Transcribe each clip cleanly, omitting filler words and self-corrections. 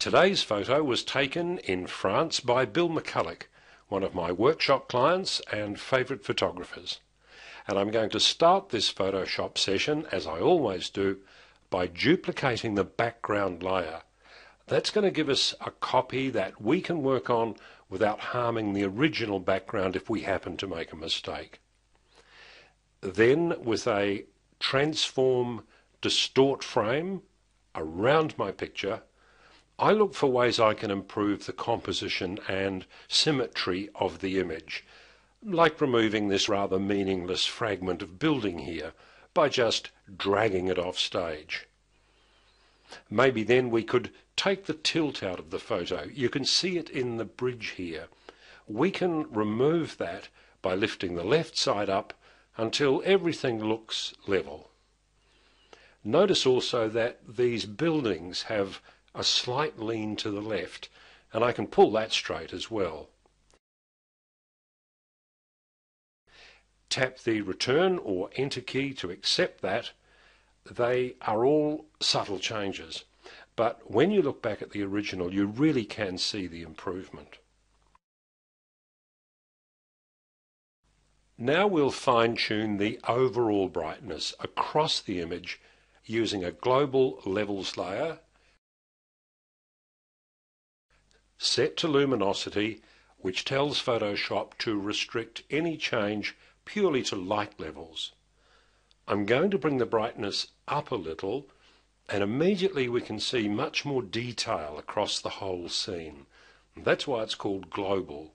Today's photo was taken in France by Bill McCulloch, one of my workshop clients and favourite photographers. And I'm going to start this Photoshop session, as I always do, by duplicating the background layer. That's going to give us a copy that we can work on without harming the original background if we happen to make a mistake. Then, with a transform distort frame around my picture, I look for ways I can improve the composition and symmetry of the image, like removing this rather meaningless fragment of building here by just dragging it off stage. Maybe then we could take the tilt out of the photo. You can see it in the bridge here. We can remove that by lifting the left side up until everything looks level. Notice also that these buildings have a slight lean to the left, and I can pull that straight as well. Tap the return or enter key to accept that. They are all subtle changes, but when you look back at the original, you really can see the improvement. Now we'll fine-tune the overall brightness across the image using a global levels layer set to luminosity, which tells Photoshop to restrict any change purely to light levels. I'm going to bring the brightness up a little, and immediately we can see much more detail across the whole scene. That's why it's called global.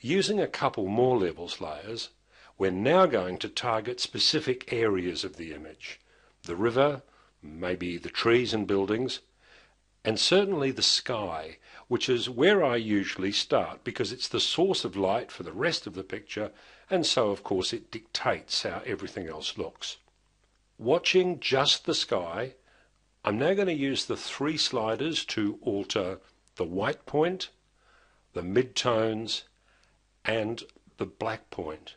Using a couple more levels layers, we're now going to target specific areas of the image. The river, maybe the trees and buildings, and certainly the sky, which is where I usually start because it's the source of light for the rest of the picture, and so of course it dictates how everything else looks. Watching just the sky, I'm now going to use the three sliders to alter the white point, the midtones, and the black point.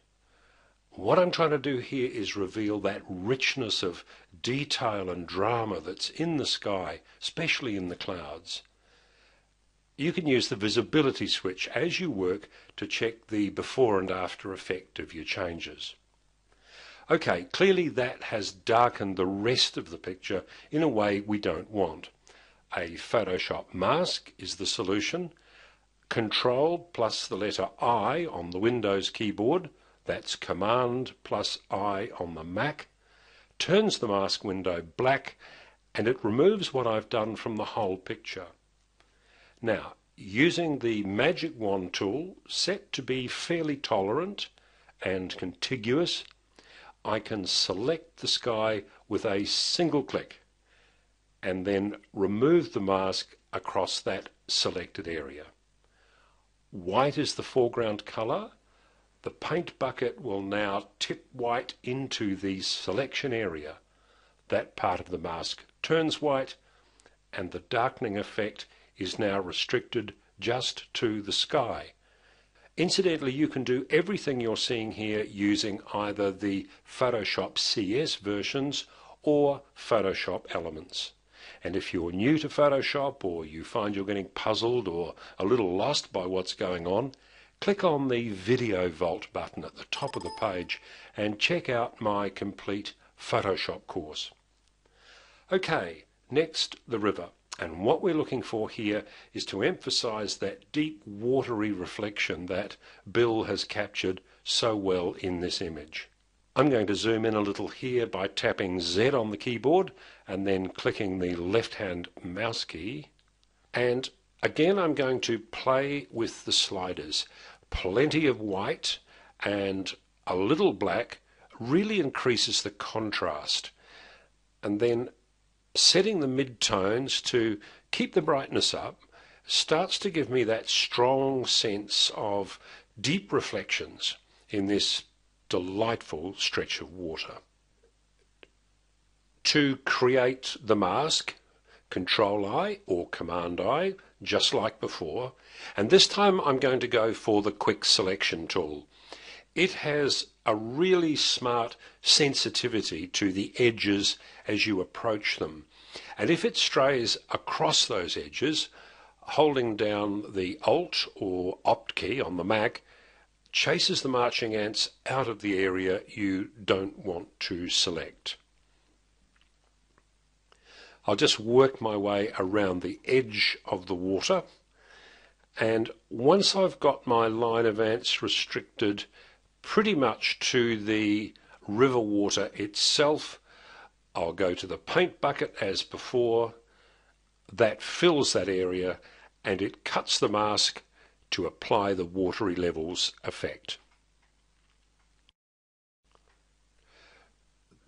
What I'm trying to do here is reveal that richness of detail and drama that's in the sky, especially in the clouds. You can use the visibility switch as you work to check the before and after effect of your changes. Okay, clearly that has darkened the rest of the picture in a way we don't want. A Photoshop mask is the solution. Control plus the letter I on the Windows keyboard, that's Command plus I on the Mac, turns the mask window black, and it removes what I've done from the whole picture. Now, using the Magic Wand tool set to be fairly tolerant and contiguous, I can select the sky with a single click and then remove the mask across that selected area. White is the foreground colour. The paint bucket will now tip white into the selection area. That part of the mask turns white, and the darkening effect is now restricted just to the sky. Incidentally, you can do everything you're seeing here using either the Photoshop CS versions or Photoshop Elements. And if you're new to Photoshop, or you find you're getting puzzled or a little lost by what's going on, click on the Video Vault button at the top of the page and check out my complete Photoshop course. Okay, next the river. And what we're looking for here is to emphasize that deep watery reflection that Bill has captured so well in this image. I'm going to zoom in a little here by tapping Z on the keyboard and then clicking the left-hand mouse key. And again, I'm going to play with the sliders. Plenty of white and a little black really increases the contrast. And then setting the midtones to keep the brightness up starts to give me that strong sense of deep reflections in this delightful stretch of water. To create the mask, Control I or Command I, just like before, and this time I'm going to go for the Quick Selection tool. It has a really smart sensitivity to the edges as you approach them. And if it strays across those edges, holding down the Alt or Opt key on the Mac chases the marching ants out of the area you don't want to select. I'll just work my way around the edge of the water, and once I've got my line of ants restricted pretty much to the river water itself, I'll go to the paint bucket as before. That fills that area and it cuts the mask to apply the watery levels effect.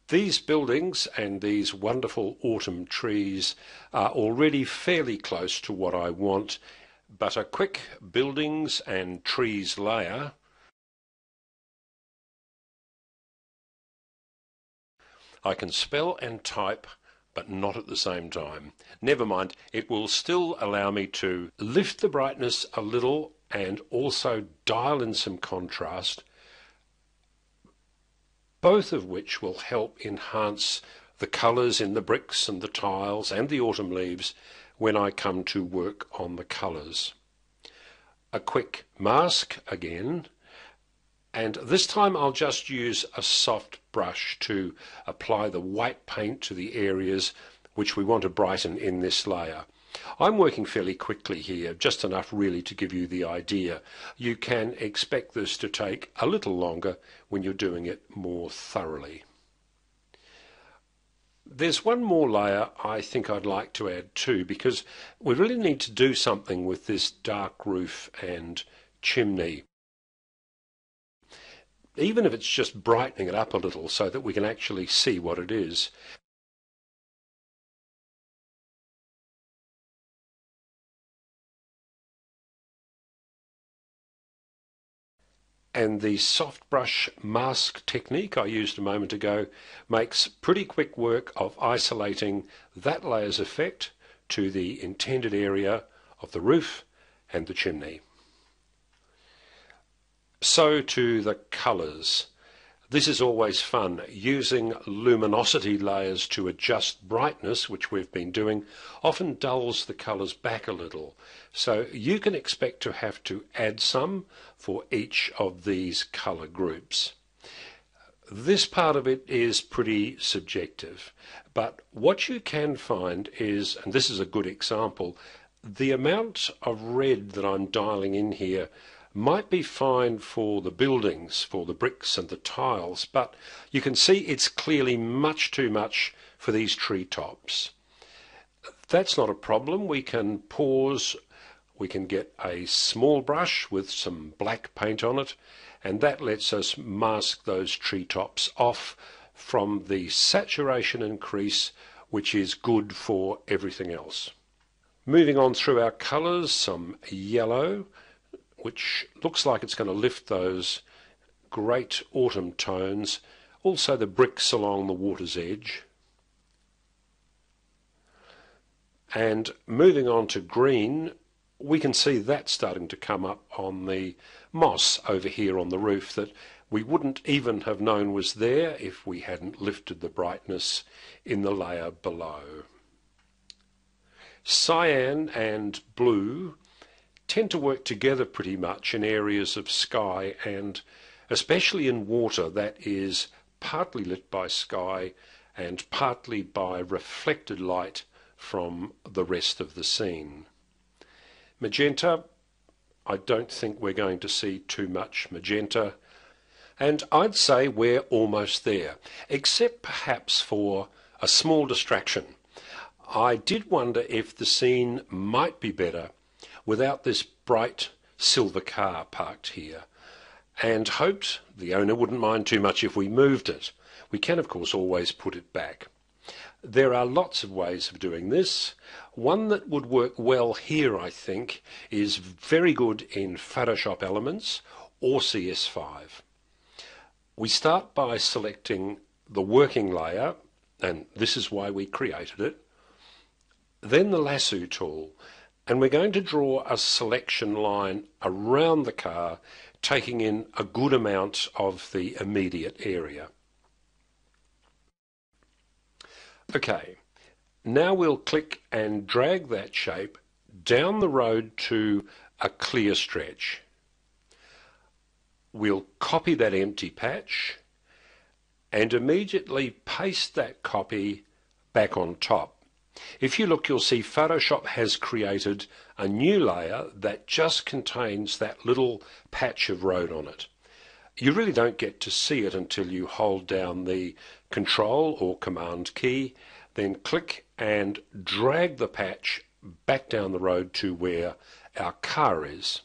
These buildings and these wonderful autumn trees are already fairly close to what I want, but a quick buildings and trees layer I can spell and type, but not at the same time. Never mind, it will still allow me to lift the brightness a little and also dial in some contrast, both of which will help enhance the colours in the bricks and the tiles and the autumn leaves when I come to work on the colours. A quick mask again, and this time I'll just use a soft brush to apply the white paint to the areas which we want to brighten in this layer. I'm working fairly quickly here, just enough really to give you the idea. You can expect this to take a little longer when you're doing it more thoroughly. There's one more layer I think I'd like to add too, because we really need to do something with this dark roof and chimney. Even if it's just brightening it up a little so that we can actually see what it is. And the soft brush mask technique I used a moment ago makes pretty quick work of isolating that layer's effect to the intended area of the roof and the chimney. So to the colours. This is always fun. Using luminosity layers to adjust brightness, which we've been doing, often dulls the colours back a little. So you can expect to have to add some for each of these colour groups. This part of it is pretty subjective, but what you can find is, and this is a good example, the amount of red that I'm dialing in here might be fine for the buildings, for the bricks and the tiles, but you can see it's clearly much too much for these treetops. That's not a problem. We can pause, we can get a small brush with some black paint on it, and that lets us mask those treetops off from the saturation increase, which is good for everything else. Moving on through our colours, some yellow, which looks like it's going to lift those great autumn tones, also the bricks along the water's edge. And moving on to green, we can see that starting to come up on the moss over here on the roof that we wouldn't even have known was there if we hadn't lifted the brightness in the layer below. Cyan and blue tend to work together pretty much in areas of sky, and especially in water that is partly lit by sky and partly by reflected light from the rest of the scene. Magenta, I don't think we're going to see too much magenta, and I'd say we're almost there, except perhaps for a small distraction. I did wonder if the scene might be better without this bright silver car parked here, and hoped the owner wouldn't mind too much if we moved it. We can of course always put it back. There are lots of ways of doing this. One that would work well here, I think, is very good in Photoshop Elements or CS5. We start by selecting the working layer, and this is why we created it, then the lasso tool, and we're going to draw a selection line around the car, taking in a good amount of the immediate area. Okay, Now we'll click and drag that shape down the road to a clear stretch. We'll copy that empty patch and immediately paste that copy back on top. If you look, you'll see Photoshop has created a new layer that just contains that little patch of road on it. You really don't get to see it until you hold down the Control or Command key, then click and drag the patch back down the road to where our car is.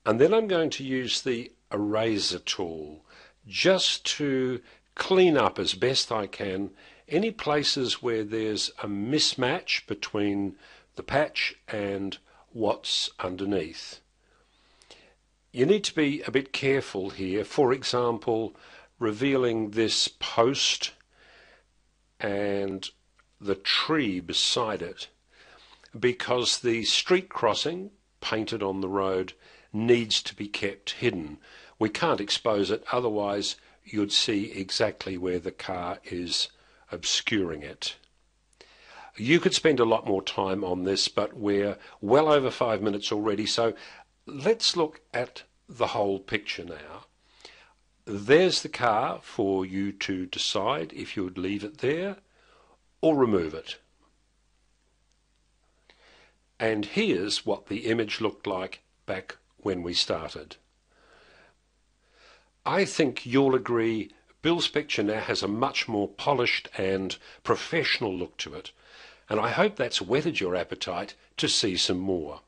And then I'm going to use the eraser tool just to clean up as best I can any places where there's a mismatch between the patch and what's underneath. You need to be a bit careful here, for example, revealing this post and the tree beside it, because the street crossing painted on the road needs to be kept hidden. We can't expose it, otherwise you'd see exactly where the car is obscuring it. You could spend a lot more time on this, but we're well over 5 minutes already, so let's look at the whole picture now. There's the car for you to decide if you would leave it there or remove it. And here's what the image looked like back when we started. I think you'll agree Bill's picture now has a much more polished and professional look to it, and I hope that's whetted your appetite to see some more.